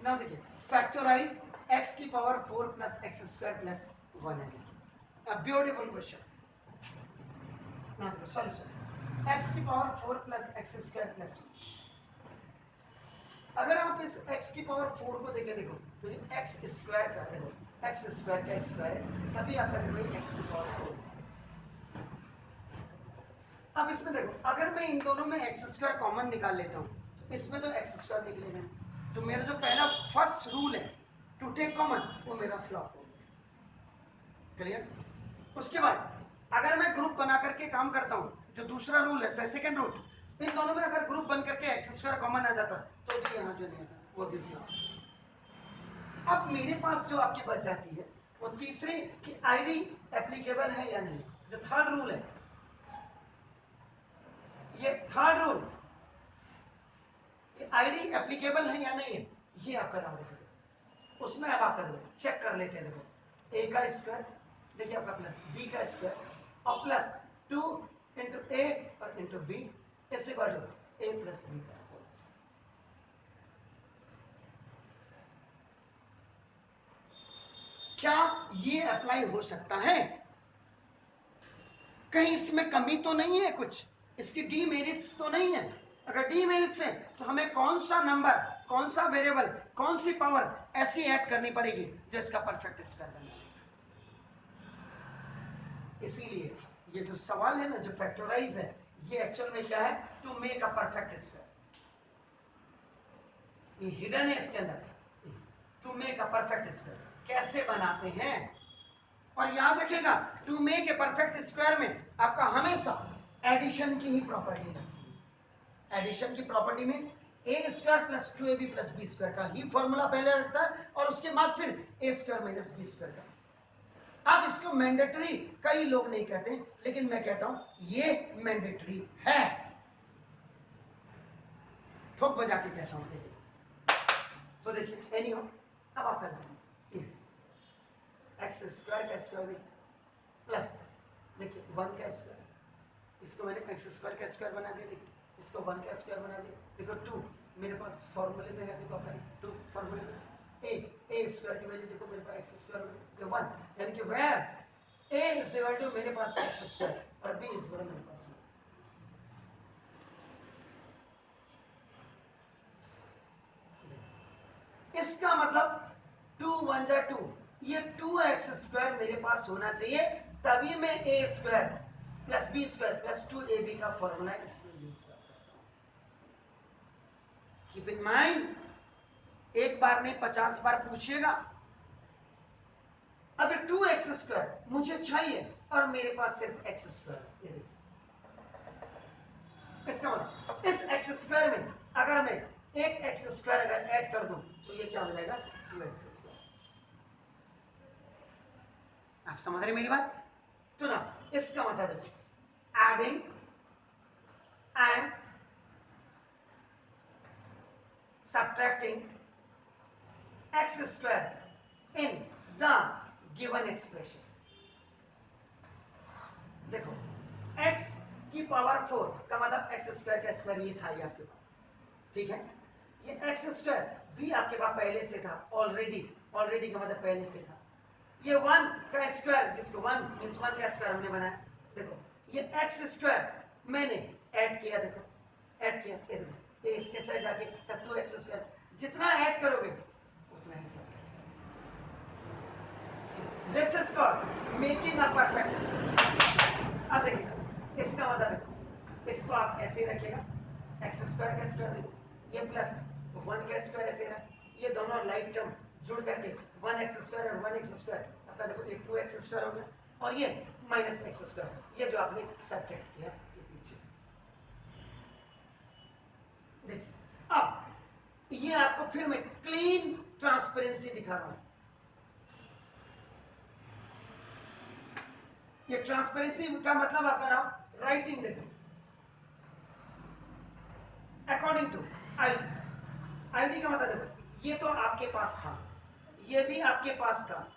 ना देखिए factorise x की power 4 plus x square plus 1 है। देखिए ब्यूटीफुल क्वेश्चन। ना देखो सॉल्यूशन x की power 4 plus x square plus 1। अगर आप इस x की पावर 4 को देखे देखो तो ये x स्क्वायर का देखो x स्क्वायर का स्क्वायर है, तभी आपका देखो x की पावर 4। अब इसमें देखो अगर मैं इन दोनों में एक्स स्क्वायर कॉमन निकाल लेता हूं तो इसमें तो एक्स स्क्वायर निकलेगा, तो मेरा जो पहला फर्स्ट रूल है टू टेक कॉमन वो मेरा फ्लॉप हो गया। क्लियर? उसके बाद अगर मैं ग्रुप बना करके काम करता हूं, जो दूसरा रूल है सेकंड रूल, इन दोनों में अगर ग्रुप बन करके एक्स स्क्वायर कॉमन आ जाता तो भी यहाँ जो नहीं आता वो भी फ्लॉप। अब मेरे पास जो आपकी बच जाती है वो तीसरी कि आईडी एप्लीकेबल है या नहीं, जो थर्ड रूल है, ये थर्ड रूल, ये आईडी एप्लीकेबल है या नहीं है, ये आपका नाम देखो। उसमें अब आप कर चेक कर लेते हैं। देखो ए का स्क्वायर देखिए आपका प्लस बी का स्क्वायर और प्लस 2 इंटू ए और into B is equal to A plus B का होल स्क्वायर। क्या ये अप्लाई हो सकता है? कहीं इसमें कमी तो नहीं है, कुछ इसकी डीमेरिट्स तो नहीं है? अगर डीमेरिट्स है तो हमें कौन सा नंबर, कौन सा वेरिएबल, कौन सी पावर ऐसी ऐड करनी पड़ेगी जो इसका परफेक्ट स्क्वायर बना देगा। इसीलिए ये जो सवाल है ना, जो फैक्टराइज है, ये एक्चुअल में क्या है, to make a perfect square. ये हिडन है इसके अंदर, to make a perfect square कैसे बनाते हैं। और याद रखिएगा to make a perfect square में आपका हमेशा एडिशन की ही प्रॉपर्टी लगती है। एडिशन की property means A square plus 2ab plus B square का ही फॉर्मूला पहले रहता है और उसके बाद फिर ए स्क्वायर माइनस बी स्क्वायर का। अब इसको मैंडेटरी कई लोग नहीं कहते, लेकिन मैं कहता हूं ये मैंडेटरी है, ठोक बजा के कहता हूं। देखिए तो देखिए एनी हो, अब आप कर एक्स स्क्वायर का स्क्वायर प्लस देखिए 1 का स्क्वायर, इसको मैंने एक्स स्क्वायर का स्क्वायर बना दिया, देखिए इसको 1 का स्क्वायर बना दिया। देखो 2 मेरे पास फॉर्मूले में है, देखो अपने 2 फॉर्मूले में ए स्क्वायर की वैल्यू देखो मेरे पास एक्स स्क्वायर में 1, यानी कि where A is equal to मेरे पास एक्स स्क्वायर और बी इज इक्वल मेरे पास 1। इसका मतलब 2 1 जा 2, ये 2x स्क्वायर मेरे पास होना चाहिए, तभी मैं A square plus B square plus 2ab का फॉर्मूला इसमें यूज कर सकता हूं। कीप इन माइंड, एक बार नहीं 50 बार पूछिएगा। अब 2x स्क्वायर मुझे चाहिए और मेरे पास सिर्फ एक्स स्क्वायर, ये देखिए इसका मतलब इस एक्स स्क्वायर में अगर मैं एक एक्स स्क्वायर अगर ऐड कर दूं तो ये क्या हो जाएगा 2x स्क्वायर। आप समझ रहे मेरी बात? तो ना इसका मतलब है adding and subtracting x square in the given expression। देखो x की पावर 4 का मतलब x स्क्वायर का स्क्वायर ये था, ये आपके पास, ठीक है। ये x स्क्वायर भी आपके पास पहले से था, ऑलरेडी का मतलब पहले से था। ये 1 का स्क्वायर, जिसको 1 मींस 1 का स्क्वायर हमने बनाया, देखो ये x स्क्वायर मैंने ऐड किया, देखो ऐड किया, ये देखो ये इसके साथ जाके तब 2x स्क्वायर, जितना ऐड करोगे उतना ही सब। This is called making a perfect square. अब देखिए इसका मतलब देखो, इसको आप ऐसे रखिएगा, एक्स स्क्वायर का स्क्वायर देखो, ये प्लस 1 का स्क्वायर ऐसे रहा, ये दोनों लाइक टर्म जुड़ करके 1x स्क्वायर और 1x स्क्वायर आपका देखो ये 2x स्क्वायर हो गया, और ये माइनस एक्स स्क्वायर, ये जो आपने सब्ट्रैक्ट किया ये पीछे। देखिए अब ये आपको फिर मैं क्लीन ट्रांसपेरेंसी दिखा रहा हूं। ये ट्रांसपेरेंसी का मतलब आपका नाम राइटिंग देखो, अकॉर्डिंग टू आईडी का मतलब देखो ये तो आपके पास था, ये भी आपके पास था,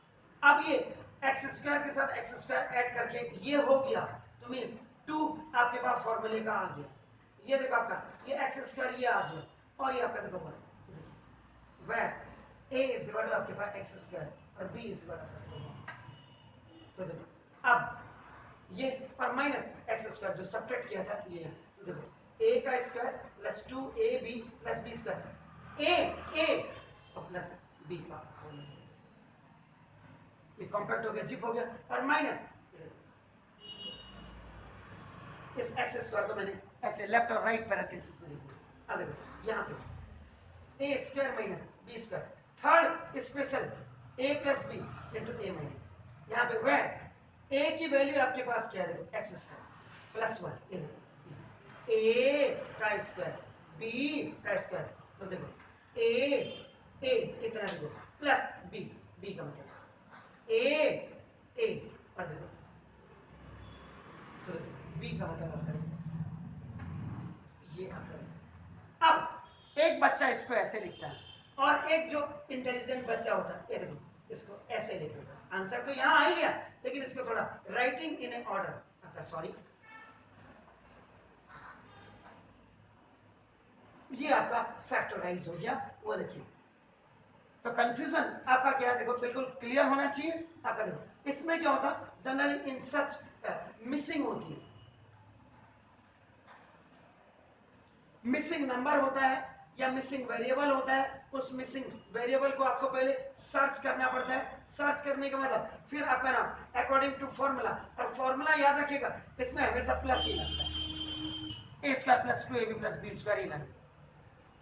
अब ये एक्स स्क्वायर के साथ एक्स स्क्वायर ऐड करके ये हो गया, तो मींस 2 आपके पास फॉर्मूले का आ गया, ये देखो आपका ये एक्स स्क्वायर ये आ गया, और ये आपका देखो where A is equal to आपके पास एक्स स्क्वायर और बी इज इक्वल टू, तो देखो अब ये और माइनस एक्स स्क्वायर जो सब्ट्रैक्ट किया था ये, तो देखो ए का square plus 2ab plus B square, A और प्लस बी का होल स्क्वायर, ये कॉम्पैक्ट हो गया, जिप हो गया, और माइनस इस एक्स स्क्वायर को मैंने ऐसे लेफ्ट और राइट पैरेंथेसिस में लिख दिया। अब देखो यहाँ पे A square minus B square, third special A plus B into A minus, यहाँ पे वह ए की वैल्यू आपके पास क्या है, देखो एक्स स्क्वायर प्लस 1, ये देखो ए का स्क्वायर बी का स्क्वायर, तो देखो ए इतना देखो प्लस बी का मतलब ए और देखो तो बी का मतलब आपका ये आपका। अब एक बच्चा इसको ऐसे लिखता है और एक जो इंटेलिजेंट बच्चा होता है, ये देखो इसको ऐसे लिखेगा, आंसर तो यहां आ ही गया, लेकिन इसको थोड़ा राइटिंग इन ए ऑर्डर आपका, सॉरी ये आपका फैक्टराइज हो गया, वो देखिए। तो कंफ्यूजन आपका क्या है, देखो बिल्कुल क्लियर होना चाहिए आपका। देखो इसमें क्या होता है, जनरली इन सच मिसिंग होती है, मिसिंग नंबर होता है या मिसिंग वेरिएबल होता है, उस मिसिंग वेरिएबल को आपको पहले सर्च करना पड़ता है, सर्च करने के मतलब फिर आपका नाम अकॉर्डिंग टू फॉर्मूला, और फॉर्मूला याद रखिएगा इसमें हमेशा प्लस ही लगता है, A square plus 2ab plus B square ही लगेगा,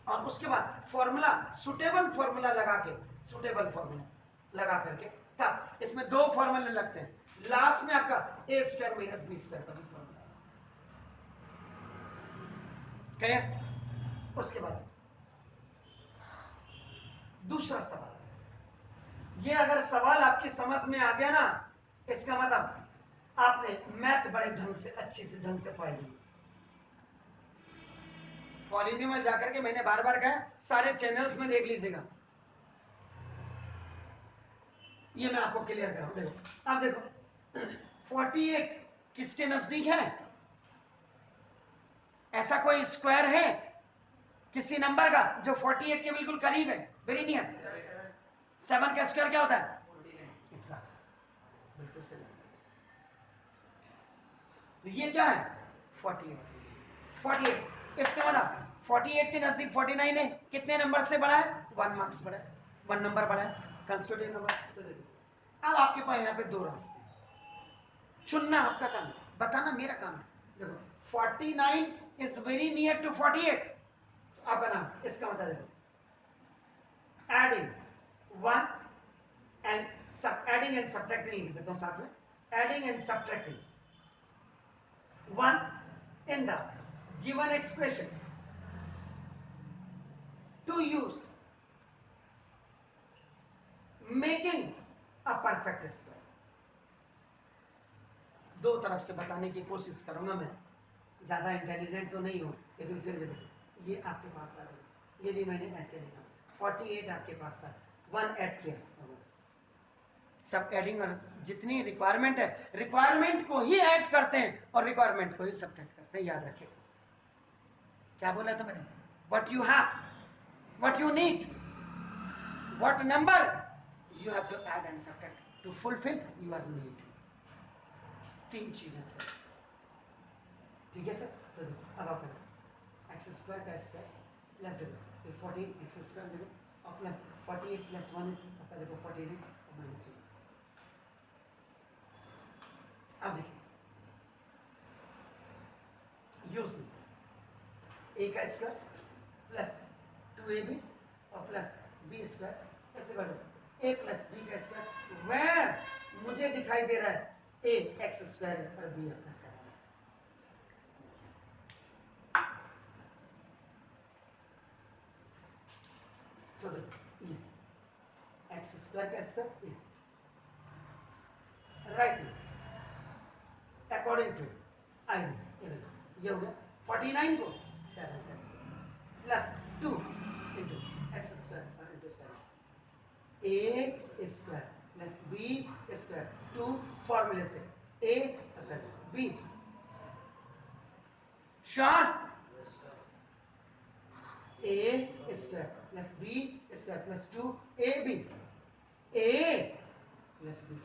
और उसके बाद फॉर्मूला सुटेबल फॉर्मूला लगा के, सुटेबल फॉर्मूला लगा करके तब इसमें दो फॉर्मूले लगते हैं, लास्ट में आपका ए स्क्वायर माइनस बी स्क्वायर का भी फॉर्मूला, क्लियर। उसके बाद दूसरा सवाल, ये अगर सवाल आपकी समझ में आ गया ना, इसका मतलब आपने मैथ बड़े ढंग से अच्छे से ढंग से पढ़ ली। पॉलिनोमियल जाकर के मैंने बार बार कहा सारे चैनल्स में देख लीजिएगा, ये मैं आपको क्लियर कर रहा हूं। देखो अब देखो 48 किसके नजदीक है, ऐसा कोई स्क्वायर है किसी नंबर का जो 48 के बिल्कुल करीब है, वेरी नियर। 7 का स्क्वायर क्या होता है, एग्जैक्ट बिल्कुल सही। तो ये क्या है 48 इसका मतलब 48 के नजदीक 49 है, कितने नंबर से बड़ा है, 1 मार्क्स बड़ा है, 1 नंबर बड़ा है, कंस्टिट्यूटिव नंबर। तो देखो अब आपके पास यहाँ पे दो रास्ते, चुनना आपका काम है, बताना मेरा काम है। देखो 49 इज वेरी नियर टू 48, तो आपका नाम इसका मतलब देखो एडिंग 1 एंड सब, एडिंग एंड सब्ट्रैक्टिंग लिख देता हूं साथ में, adding and subtracting 1 in the given expression to use making a perfect square। दो तरफ से बताने की कोशिश करूंगा मैं, ज्यादा इंटेलिजेंट तो नहीं हूं, लेकिन फिर भी देखो ये आपके पास था, ये भी मैंने ऐसे लिखा, 48 आपके पास था, 1 ऐड किया, सब एडिंग और जितनी रिक्वायरमेंट है, रिक्वायरमेंट को ही ऐड करते हैं और रिक्वायरमेंट को ही सब्ट्रैक्ट करते हैं, याद रखिए। क्या बोला था मैंने, what you have, what you need, what number you have to add and subtract to fulfill your need, तीन चीजें थे, ठीक है सर। तो देखो अब आप एक्स स्क्वायर का स्क्वायर प्लस देखो 14 एक्स स्क्वायर देखो और प्लस 48 प्लस 1 आपका देखो 48 और माइनस 1। अब देखिए यूज ए का स्क्वायर प्लस 2ab और प्लस बी स्क्वायर ऐसे बढ़ो, ए प्लस बी का स्क्वायर, वेयर मुझे दिखाई दे रहा है ए एक्स स्क्वायर और बी अपना स्क्वायर, तो देखो एक्स स्क्वायर का square right according to I, ये हो गया 49 को 7 प्लस 2 इंटू एक्स स्क्वायर और into 7, A square plus B square, 2 फॉर्मूले से A B, sure A square plus B square plus 2ab A plus B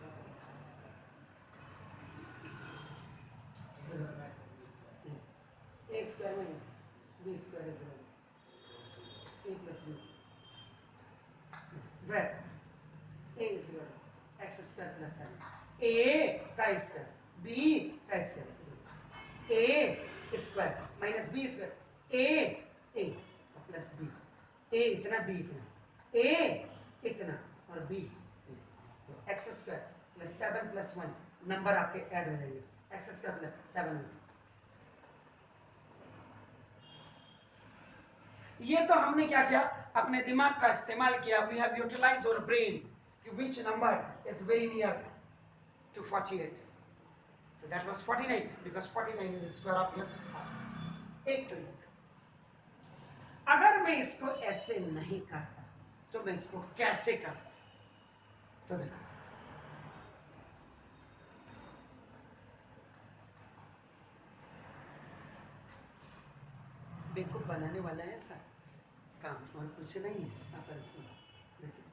a square minus b square is equal to a plus b, where a is equal to x square plus 7 a का square b का square a square minus b square a plus b a इतना b इतना a इतना और b तो x square plus 7 plus 1 number आपके add हो जाएंगे x स्क्वायर प्लस 7 में ये तो हमने क्या किया अपने दिमाग का इस्तेमाल किया we have utilised our brain कि which number is very near to 48 so that was 49 because 49 is the square of your side एक तो ये अगर मैं इसको ऐसे नहीं करता तो मैं इसको कैसे करता तो देखो बेवकूफ बनाने वाला है ऐसा काम और कुछ नहीं है देखिए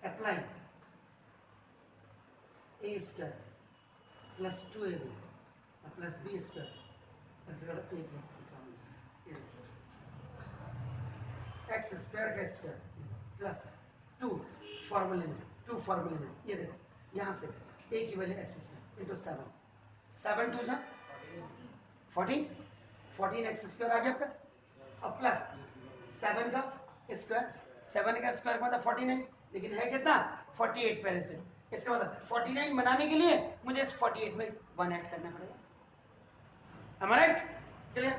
apply A square plus 2ab plus B square plus A plus B का एक्स स्क्वायर का स्क्वायर प्लस 2 फॉर्मूले में ये देखो यहाँ से ए की वैल्यू एक्स स्क्वायर इंटू 7 2 जा 14 एक्स स्क्वायर आ गया आपका और प्लस 7 का स्क्वायर 7 का स्क्वायर मतलब 49 लेकिन है कितना 48 पहले से इसका मतलब 49 बनाने के लिए मुझे इस 48 में 1 ऐड करना पड़ेगा am I right क्लियर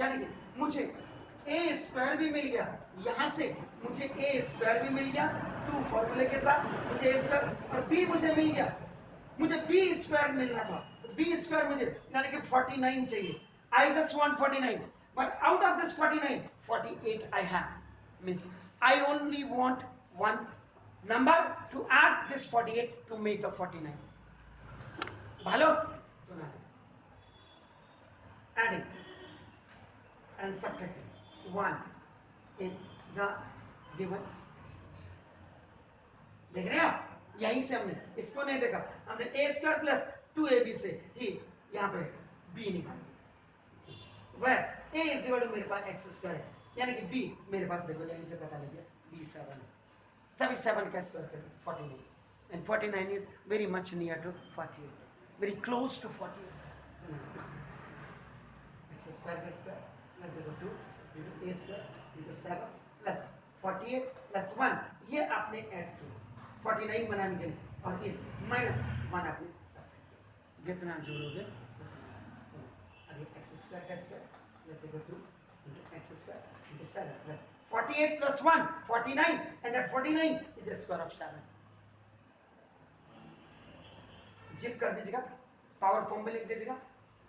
यानी कि मुझे ए स्क्वायर भी मिल गया यहां से मुझे ए स्क्वायर भी मिल गया 2 फॉर्मूले के साथ मुझे ए स्क्वायर और बी मुझे मिल गया मुझे बी स्क्वायर मिलना था बी स्क्वायर मुझे यानी कि 49 चाहिए I just want 49 but out of this 49 48 I have means I only want one number to add this 48 to make the 49 भालो तो ना adding and subtracting 1 in the given देख रहे हैं आप यहीं से हमने इसको नहीं देखा हमने a स्क्वायर प्लस 2ab से ही यहाँ पे b निकाला वह a इज इक्वल टू मेरे पास x स्क्वायर है यानी कि b मेरे पास देखो यहीं से पता लग गया b 7 है तभी 7 का स्क्वायर करें 49 and 49 is very much near to 48 very close to 48 x square का स्क्वायर प्लस देखो 2 into a square into 7 plus 48 plus 1 ये आपने ऐड किया 49 बनाने के लिए और ये माइनस 1 आपने जितना जोड़ोगे अभी x स्क्वायर का स्क्वायर प्लस देखो 2 into x square into 7 plus 48 plus 1 49 and that 49 is the square of 7 जिप कर दीजिएगा पावर फॉर्म में लिख दीजिएगा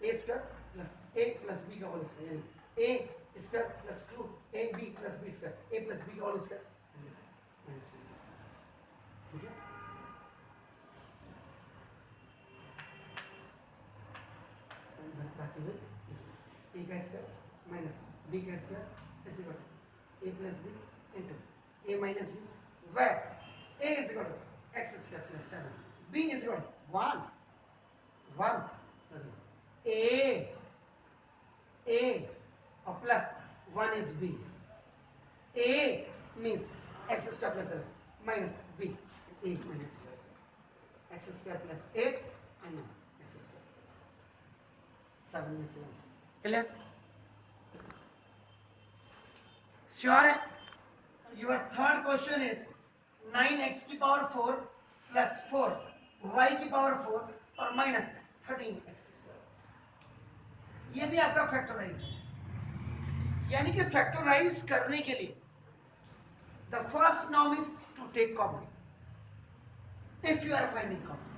a square plus a plus b का होल स्क्वायर यानी a square plus 2 ab plus b square a plus b का whole square minus ठीक है बाकी हुई a का स्क्वायर माइनस b का square is equal to a plus b into a minus b where a is equal to x square plus 7 b is equal to 1 a और plus 1 is b a means x square plus 7 minus b 8 minus x square plus 8 and x square plus 7 में से 1 clear sure है your third question is 9x की power 4 plus 4 y की power 4 और minus 13x square ये भी आपका factorise है यानी कि फैक्टराइज करने के लिए the first norm is to take common if you are finding common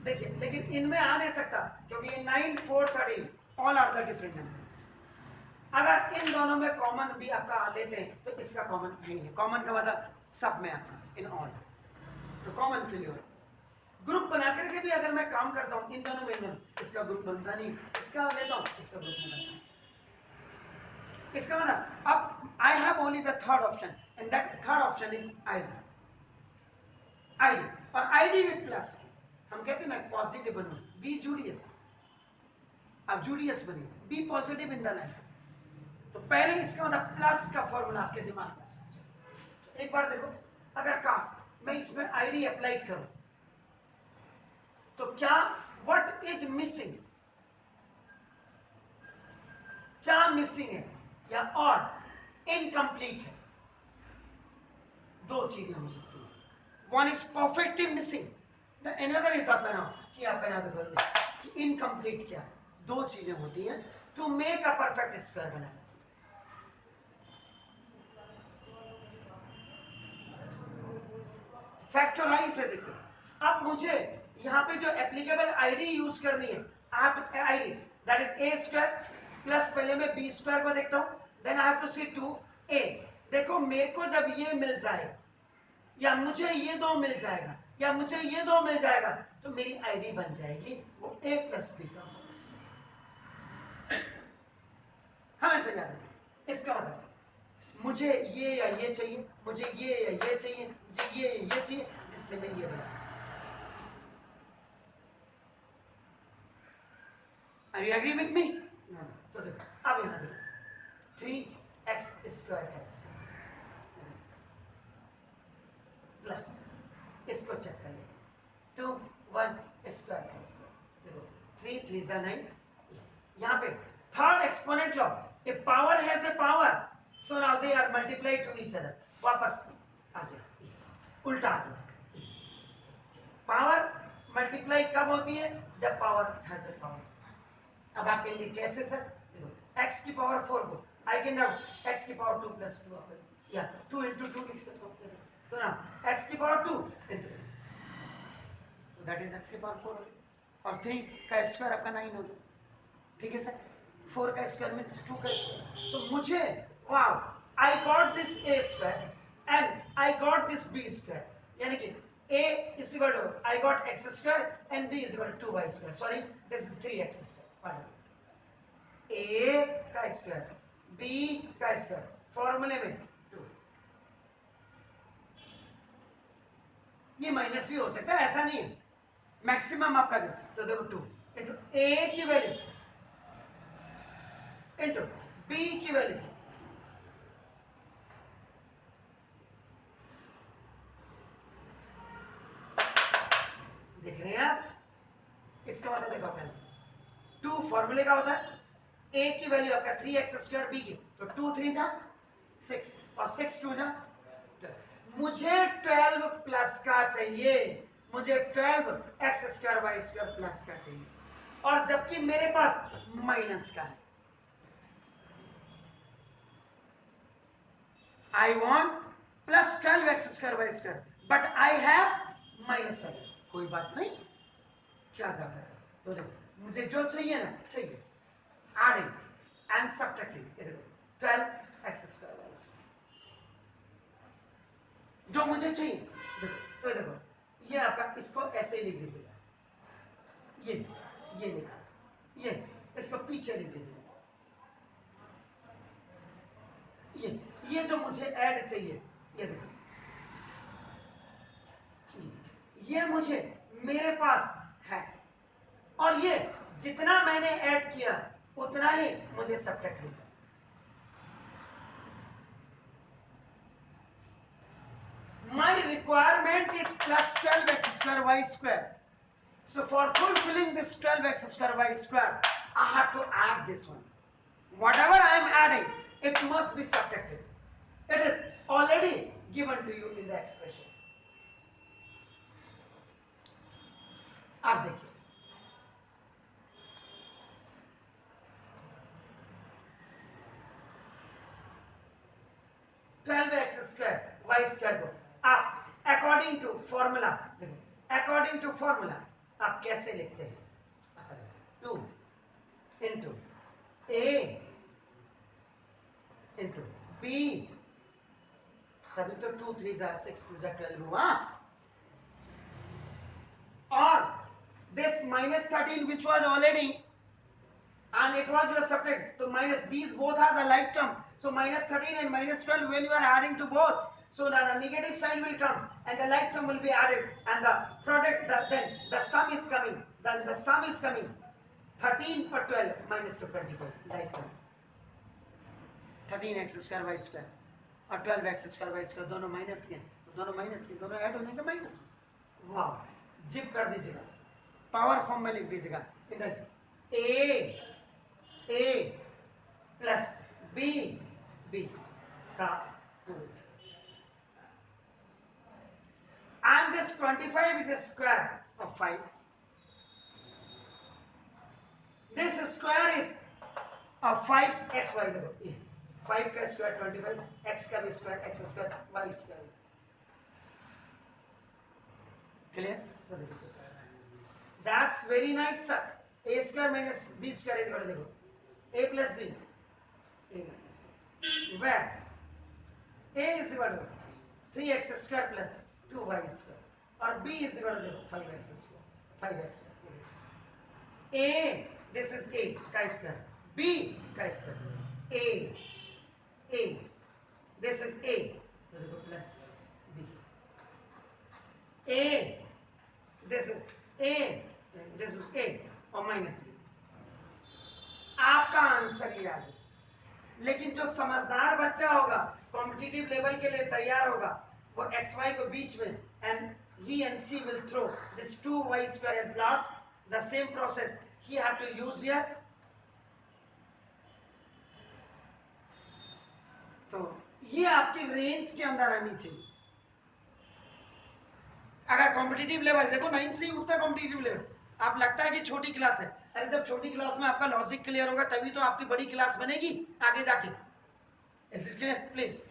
देखिए लेकिन इनमें आ नहीं सकता क्योंकि ये 9 4 13 all are the different number अगर इन दोनों में कॉमन भी आपका लेते हैं तो इसका कॉमन नहीं है कॉमन का मतलब सब में आपका इन ऑल तो कॉमन फेल्योर ग्रुप बना करके भी अगर मैं काम करता हूं इन दोनों में, इसका ग्रुप बनता नहीं, इसका लेता हूं, इसका ग्रुप नहीं बनता। इसका मतलब अब I have only the third option and that third option is ID. ID और आईडी विद प्लस, हम कहते हैं ना पॉजिटिव बनो, बी जूडियस, अब जूडियस बनी, be positive in the life. तो पहले इसका मतलब प्लस का फॉर्मूला आपके दिमाग में। एक बार देखो, अगर कास्ट मैं इसमें आईडी अप्लाई करूं तो क्या व्हाट इज मिसिंग, क्या मिसिंग है या और इनकम्प्लीट है, दो चीजें हो सकती है। One is perfectly missing, the another is कि इनकम्प्लीट क्या है। दो चीजें होती हैं to make a perfect square बनाना। फैक्टराइज है, देखिए अब मुझे यहां पे जो एप्लीकेबल आईडी यूज करनी है, आप ID that is A square plus, पहले मैं बी स्क्वायर को देखता हूं, then I have to see 2a। देखो मेरे को जब ये मिल जाए या मुझे ये दो मिल जाएगा या मुझे ये दो मिल जाएगा तो मेरी आईडी बन जाएगी वो a प्लस बी का। हमेशा याद रखें, इसका मतलब मुझे ये या ये चाहिए, मुझे ये या ये चाहिए, मुझे ये या ये चाहिए, जिससे मैं ये बना। Are you agree with me? No. तो देखो अब यहां देखो 3x स्क्वायर प्लस, इसको चेक कर लेंगे 2 1 स्क्वायर का स्क्वायर, देखो 3 3 जा 9। यहां पे थर्ड एक्सपोनेंट लो, A power has A power, so now they are multiplied to each other. वापस आ गया, उल्टा आ गया। पावर मल्टीप्लाई कब होती है, जब पावर हैज ए पावर। अब आप कहेंगे कैसे सर, x की पावर 4 को आई कैन राइट x की पावर 2 प्लस 2 या 2 इंटू 2 लिख सकता हूं, तो ना x की पावर 2 इंटू, तो दैट इज x की पावर 4 और 3 का स्क्वायर आपका 9 हो गया। ठीक है सर, 4 का स्क्वायर मींस 2 का स्क्वायर। तो मुझे wow I got this a square and I got this b square, यानी कि a is equal to I got x square and b is equal to 2y square, sorry this is 3x square, a का square b का square फॉर्मूले में 2, ये minus भी हो सकता है, ऐसा नहीं है, मैक्सिमम आपका जो, तो देखो 2 इंटू a की वैल्यू इंटू b की वैल्यू, देख रहे हैं आप, इसका मतलब देखो पहले 2 फॉर्मूले का होता है, a की वैल्यू आपका 3x स्क्वायर, b की तो 2 3 जा 6 और 6 2 जा 12। मुझे 12 प्लस का चाहिए, मुझे 12 X square Y square plus का चाहिए, और जबकि मेरे पास माइनस का है। I want plus 12 X square Y square but I have minus 12, कोई बात नहीं, क्या जाता है। तो देखो मुझे जो चाहिए ना चाहिए, एडिंग एंड सब्ट्रैक्टिंग, ये देखो 12 एक्स स्क्वायर वाई स्क्वायर जो मुझे चाहिए, देखो तो देखो ये आपका, इसको ऐसे ही लिख दीजिएगा, ये लिखा, ये इसको पीछे लिख दीजिएगा, ये जो मुझे ऐड चाहिए, ये देखो ये मुझे मेरे पास है, और ये जितना मैंने ऐड किया उतना ही मुझे सब्ट्रैक्ट होगा। My requirement is plus 12x square y square. So for fulfilling this 12x square y square, I have to add this one. Whatever I am adding, it must be subtracted. It is already given to you in the expression. आप देखिए, twelve X square Y square को आप according to formula, according to formula आप कैसे लिखते हैं, 2 into ए into B, तभी तो 2 3 जा 6 2 जा 12 हुआ, this minus 13 which was already and it was your subtract, so minus, these both are the like term, so minus 13 and minus 12 when you are adding to both, so the negative sign will come and the like term will be added and the product, then the sum is coming, then the sum is coming 13 or 12 minus 24 like term, 13x square y square और 12x square y square दोनों minus के, तो दोनों minus के, दोनों add हो जाएंगे minus, वाह, जिप कर दीजिएगा, पावर फॉर्म में लिख दीजिएगा, a plus b का and this 25 is a square of 5. This square is of 5xy, देखो 5 का स्क्वायर 25, x का भी square, x square y square, clear? That's very nice sir. a square minus b square is equal to, देखो a plus b, a minus b, where a is equal to 3x square plus 2y square और b is equal to, देखो 5x square, 5x square, a, this is a का square, b का square, a, this is a, तो देखो plus b, a, this is a, this is a और minus b, आपका answer ये आ गया। लेकिन जो समझदार बच्चा होगा, कॉम्पिटिटिव लेवल के लिए तैयार होगा, वो एक्स वाई को बीच में and he and she will throw this 2y square at last, the same process he have to use here. तो ये आपकी रेंज के अंदर आनी चाहिए। अगर कॉम्पिटिटिव लेवल देखो 9 से ही उठता है कॉम्पिटिटिव लेवल, आप लगता है कि छोटी क्लास है, अरे जब छोटी क्लास में आपका लॉजिक क्लियर होगा तभी तो आपकी बड़ी क्लास बनेगी आगे जाके। Is it clear please?